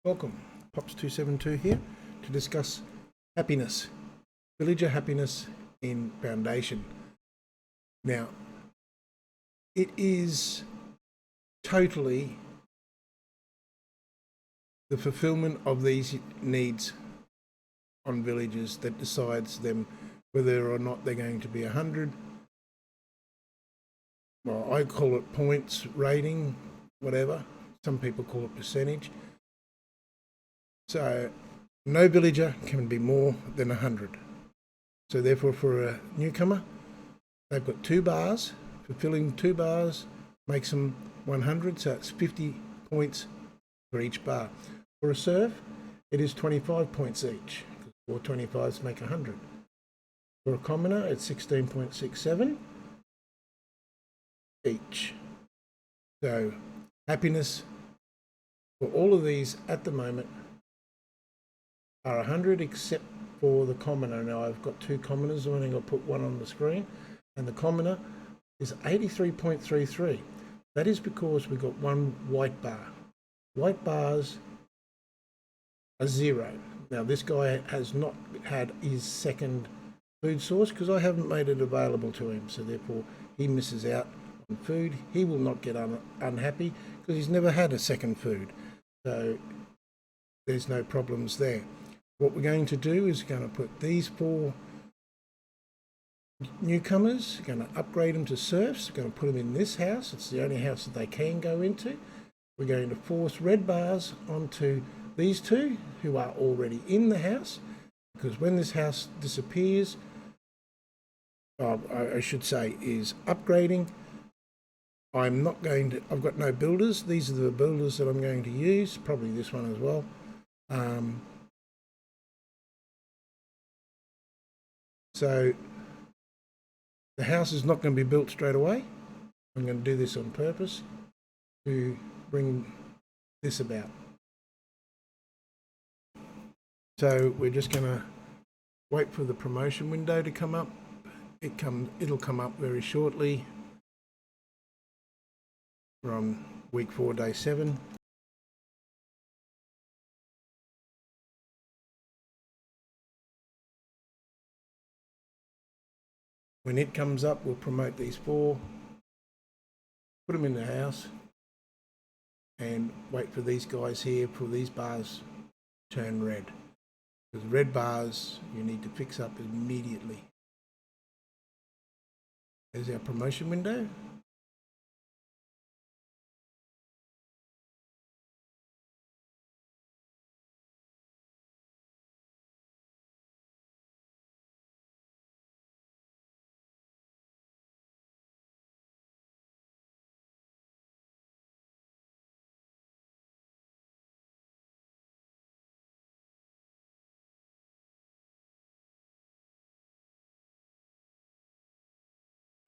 Welcome, Pops272 here to discuss happiness, villager happiness in Foundation. Now, it is totally the fulfillment of these needs on villagers that decides them whether or not they're going to be 100. Well, I call it points, rating, whatever. Some people call it percentage. So no villager can be more than 100. So therefore, for a newcomer, they've got 2 bars. Fulfilling 2 bars makes them 100, so it's 50 points for each bar. For a serve, it is 25 points each. 4 25s make 100. For a commoner, it's 16.67 each. So happiness for all of these at the moment are 100 except for the commoner. Now I've got 2 commoners, I've only got to put one on the screen, and the commoner is 83.33. That is because we've got 1 white bar. White bars are 0. Now this guy has not had his second food source because I haven't made it available to him, so therefore he misses out on food. He will not get unhappy because he's never had a second food, so there's no problems there. What we're going to do is going to put these 4 newcomers, going to upgrade them to serfs, going to put them in this house. It's the only house that they can go into. We're going to force red bars onto these 2 who are already in the house, because when this house disappears, I should say is upgrading, I've got no builders. These are the builders that I'm going to use, probably this one as well. So the house is not going to be built straight away. I'm going to do this on purpose to bring this about. So we're just going to wait for the promotion window to come up. It'll come up very shortly. We're on week 4, day 7. When it comes up, we'll promote these 4, put them in the house, and wait for these guys here, for these bars turn red. Because red bars you need to fix up immediately. There's our promotion window.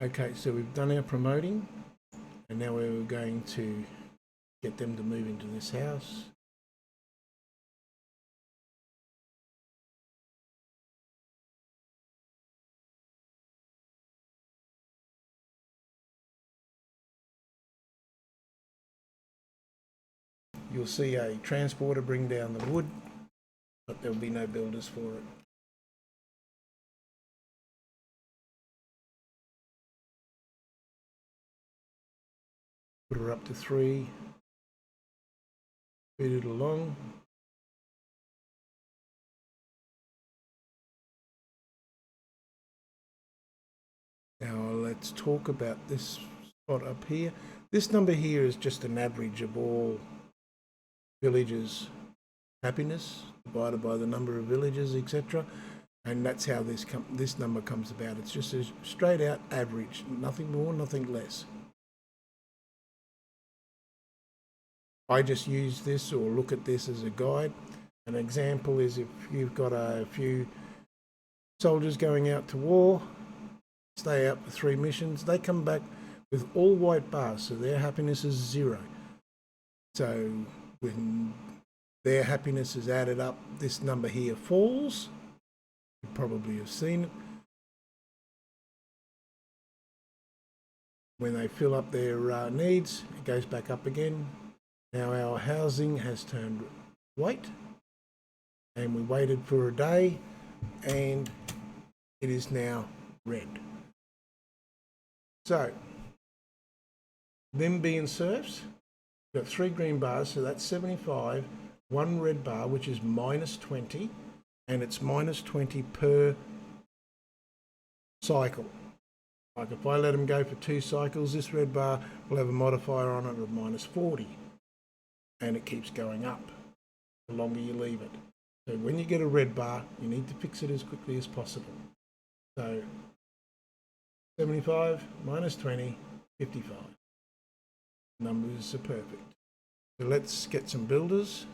Okay, so we've done our promoting, and now we're going to get them to move into this house. You'll see a transporter bring down the wood, but there'll be no builders for it. Put her up to 3, feed it along. Now let's talk about this spot up here. This number here is just an average of all villagers' happiness divided by the number of villagers, etc. And that's how this number comes about. It's just a straight out average, nothing more, nothing less. I just use this or look at this as a guide. An example is if you've got a few soldiers going out to war, stay out for 3 missions, they come back with all white bars, so their happiness is 0. So when their happiness is added up, this number here falls. You probably have seen it. When they fill up their needs, it goes back up again. Now our housing has turned wait, and we waited for a day, and it is now red. So, them being serfs, we've got 3 green bars, so that's 75, 1 red bar, which is minus 20, and it's minus 20 per cycle. Like if I let them go for 2 cycles, this red bar will have a modifier on it of minus 40, and it keeps going up the longer you leave it. So when you get a red bar, you need to fix it as quickly as possible. So 75 minus 20, 55. Numbers are perfect. So let's get some builders.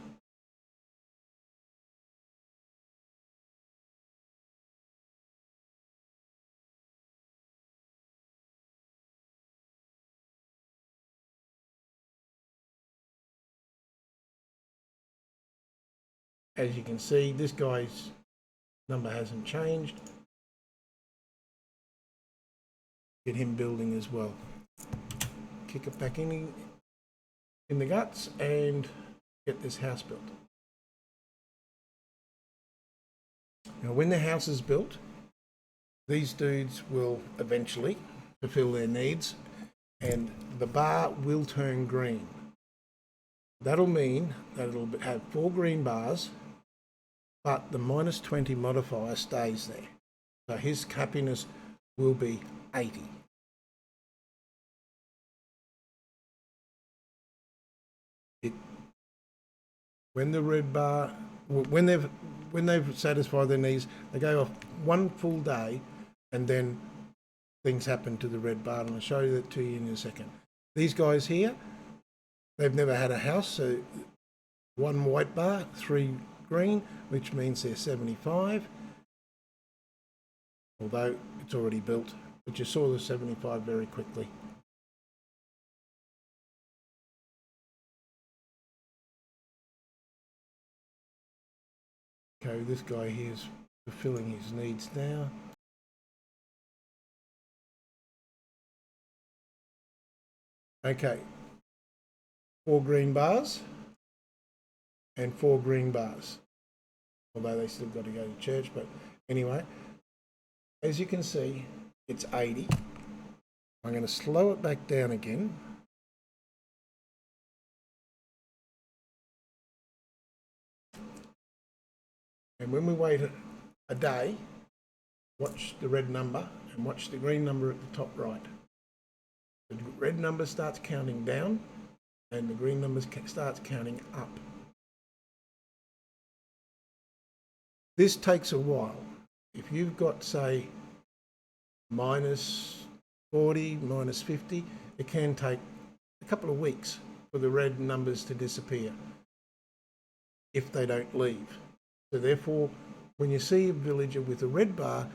As you can see, this guy's number hasn't changed. Get him building as well. Kick it back in the guts and get this house built. Now when the house is built, these dudes will eventually fulfill their needs and the bar will turn green. That'll mean that it'll have 4 green bars, but the minus 20 modifier stays there. So his happiness will be 80. When the red bar, when they've satisfied their needs, they go off 1 full day, and then things happen to the red bar, and I'll show you that to you in a second. These guys here, they've never had a house, so 1 white bar, 3 green, which means they're 75. Although it's already built, but you saw the 75 very quickly. Okay, this guy here is fulfilling his needs now. Okay, 4 green bars and 4 green bars. Although they still got to go to church, but anyway, as you can see, it's 80. I'm going to slow it back down again. And when we wait a day, watch the red number and watch the green number at the top right. The red number starts counting down and the green number starts counting up. This takes a while. If you've got, say, minus 40, minus 50, it can take a couple of weeks for the red numbers to disappear if they don't leave. So therefore, when you see a villager with a red bar,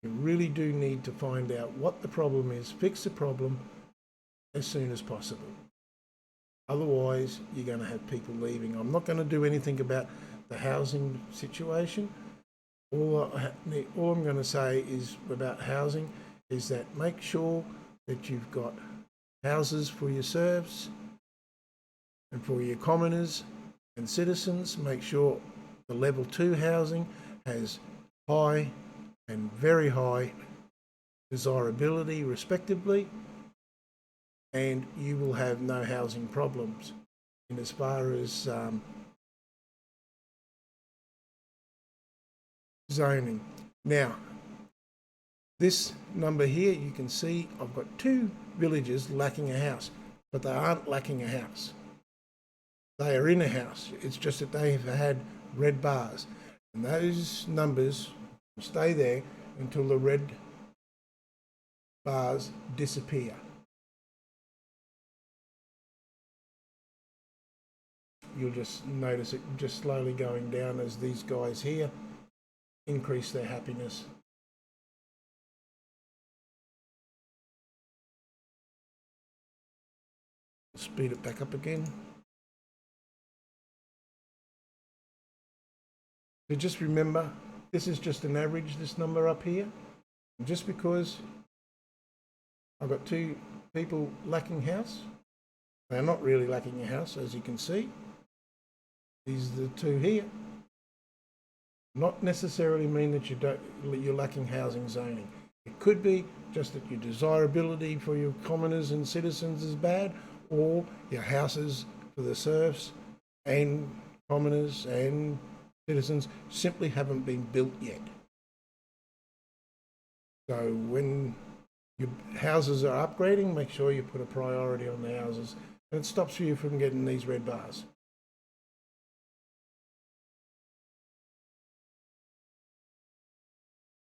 you really do need to find out what the problem is, fix the problem as soon as possible. Otherwise, you're going to have people leaving. I'm not going to do anything about the housing situation. All I'm going to say is about housing is that make sure that you've got houses for your serfs and for your commoners and citizens. Make sure the level 2 housing has high and very high desirability respectively, and you will have no housing problems in as far as zoning. Now, this number here, you can see I've got 2 villages lacking a house, but they aren't lacking a house. They are in a house. It's just that they have had red bars, and those numbers will stay there until the red bars disappear. You'll just notice it just slowly going down as these guys here increase their happiness. Speed it back up again. So just remember, this is just an average, this number up here. And just because I've got 2 people lacking house, they're not really lacking a house, as you can see. These are the two here. Not necessarily mean that you're lacking housing zoning. It could be just that your desirability for your commoners and citizens is bad, or your houses for the serfs and commoners and citizens simply haven't been built yet. So when your houses are upgrading, make sure you put a priority on the houses, and it stops you from getting these red bars.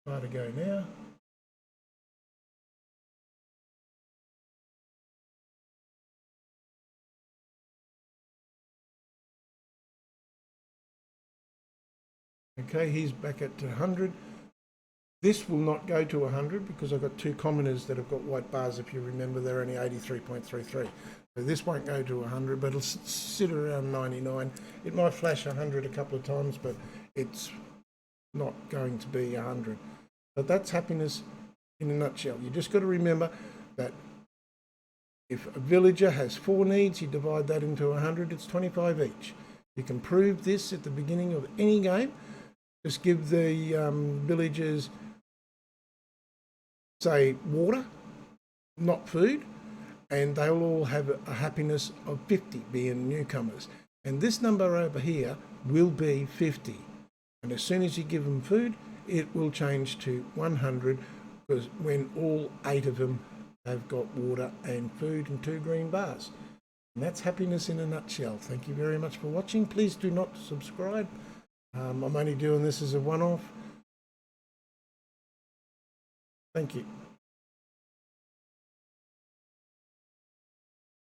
Try to go now. Okay, he's back at 100. This will not go to 100 because I've got two commoners that have got white bars. If you remember, they're only 83.33. So this won't go to 100, but it'll sit around 99. It might flash 100 a couple of times, but it's not going to be 100. But that's happiness in a nutshell. You just got to remember that if a villager has 4 needs, you divide that into 100, it's 25 each. You can prove this at the beginning of any game. Just give the villagers, say, water, not food, and they'll all have a happiness of 50, being newcomers. And this number over here will be 50. And as soon as you give them food, it will change to 100, because when all 8 of them have got water and food and 2 green bars. And that's happiness in a nutshell. Thank you very much for watching. Please do not subscribe. I'm only doing this as a one-off. Thank you.